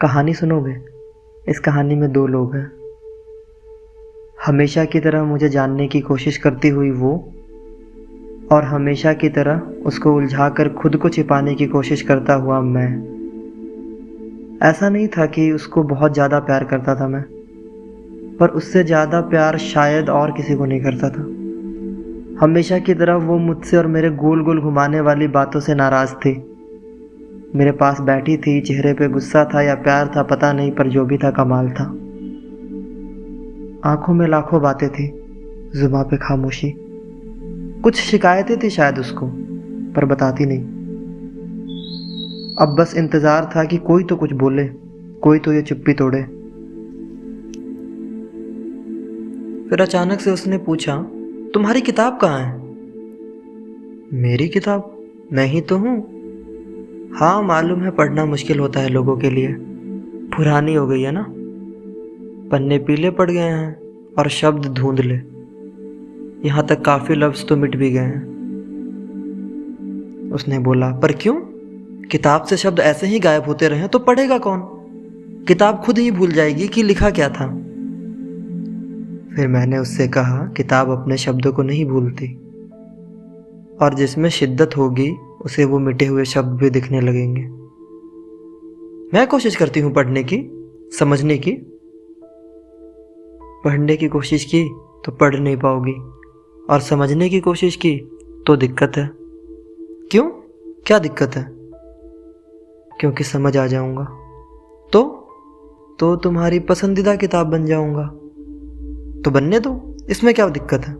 कहानी सुनोगे? इस कहानी में दो लोग हैं। हमेशा की तरह मुझे जानने की कोशिश करती हुई वो, और हमेशा की तरह उसको उलझाकर खुद को छिपाने की कोशिश करता हुआ मैं। ऐसा नहीं था कि उसको बहुत ज़्यादा प्यार करता था मैं, पर उससे ज़्यादा प्यार शायद और किसी को नहीं करता था। हमेशा की तरह वो मुझसे और मेरे गोल गोल घुमाने वाली बातों से नाराज़ थी। मेरे पास बैठी थी, चेहरे पे गुस्सा था या प्यार था पता नहीं, पर जो भी था कमाल था। आंखों में लाखों बातें थी, जुबां पे खामोशी। कुछ शिकायतें थी शायद उसको, पर बताती नहीं। अब बस इंतज़ार था कि कोई तो कुछ बोले, कोई तो ये चुप्पी तोड़े। फिर अचानक से उसने पूछा, तुम्हारी किताब कहाँ है? मेरी किताब? मैं ही तो हूँ। हाँ मालूम है, पढ़ना मुश्किल होता है लोगों के लिए। पुरानी हो गई है ना, पन्ने पीले पड़ गए हैं और शब्द धुंधले। यहाँ तक काफ़ी लफ्ज़ तो मिट भी गए हैं। उसने बोला, पर क्यों? किताब से शब्द ऐसे ही गायब होते रहे तो पढ़ेगा कौन? किताब खुद ही भूल जाएगी कि लिखा क्या था। फिर मैंने उससे कहा, किताब अपने शब्दों को नहीं भूलती, और जिसमें शिद्दत होगी उसे वो मिटे हुए शब्द भी दिखने लगेंगे। मैं कोशिश करती हूँ पढ़ने की, समझने की। पढ़ने की कोशिश की तो पढ़ नहीं पाओगी, और समझने की कोशिश की तो दिक्कत है। क्यों? क्या दिक्कत है? क्योंकि समझ आ जाऊंगा तो तुम्हारी पसंदीदा किताब बन जाऊंगा। तो बनने दो, इसमें क्या दिक्कत है?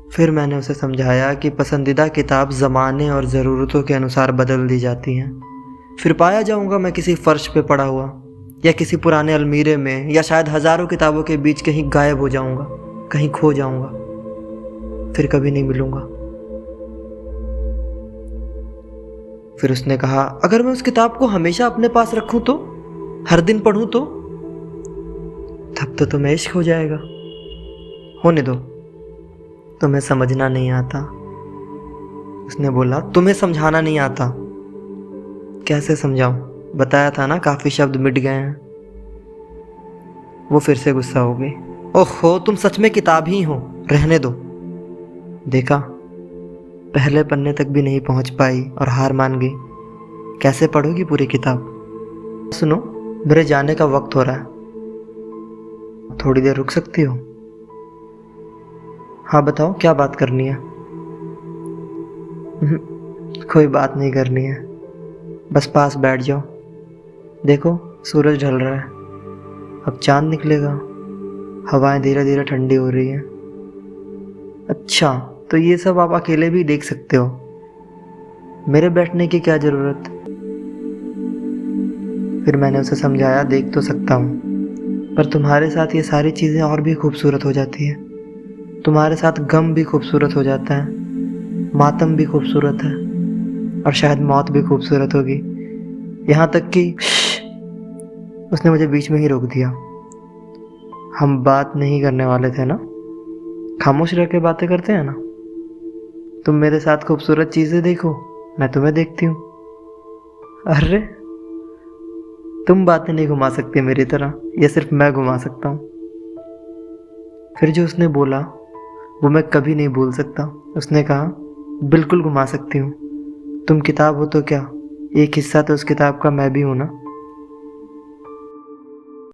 फिर मैंने उसे समझाया कि पसंदीदा किताब ज़माने और ज़रूरतों के अनुसार बदल दी जाती हैं। फिर पाया जाऊंगा मैं किसी फ़र्श पे पड़ा हुआ, या किसी पुराने अलमीरे में, या शायद हज़ारों किताबों के बीच कहीं गायब हो जाऊंगा, कहीं खो जाऊंगा, फिर कभी नहीं मिलूंगा। फिर उसने कहा, अगर मैं उस किताब को हमेशा अपने पास रखूं तो, हर दिन पढ़ूं तो? तब तो तुम्हें इश्क हो जाएगा। होने दो, तुम्हें समझना नहीं आता। उसने बोला, तुम्हें समझाना नहीं आता? कैसे समझाऊं? बताया था ना, काफ़ी शब्द मिट गए हैं। वो फिर से गुस्सा हो गई। ओहो, तुम सच में किताब ही हो, रहने दो। देखा, पहले पन्ने तक भी नहीं पहुंच पाई और हार मान गई। कैसे पढ़ोगी पूरी किताब? सुनो, मेरे जाने का वक्त हो रहा है, थोड़ी देर रुक सकती हो? हाँ बताओ, क्या बात करनी है? कोई बात नहीं करनी है, बस पास बैठ जाओ। देखो, सूरज ढल रहा है, अब चांद निकलेगा, हवाएं धीरे धीरे ठंडी हो रही हैं। अच्छा, तो ये सब आप अकेले भी देख सकते हो, मेरे बैठने की क्या ज़रूरत? फिर मैंने उसे समझाया, देख तो सकता हूँ, पर तुम्हारे साथ ये सारी चीज़ें और भी खूबसूरत हो जाती हैं। तुम्हारे साथ गम भी खूबसूरत हो जाता है, मातम भी खूबसूरत है, और शायद मौत भी खूबसूरत होगी। यहाँ तक कि उसने मुझे बीच में ही रोक दिया। हम बात नहीं करने वाले थे ना? खामोश रह के बातें करते हैं ना? तुम मेरे साथ खूबसूरत चीज़ें देखो, मैं तुम्हें देखती हूँ। अरे, तुम बातें नहीं घुमा सकती मेरी तरह, ये सिर्फ मैं घुमा सकता हूँ। फिर जो उसने बोला वो मैं कभी नहीं भूल सकता। उसने कहा, बिल्कुल घुमा सकती हूँ, तुम किताब हो तो क्या, एक हिस्सा तो उस किताब का मैं भी हूँ ना।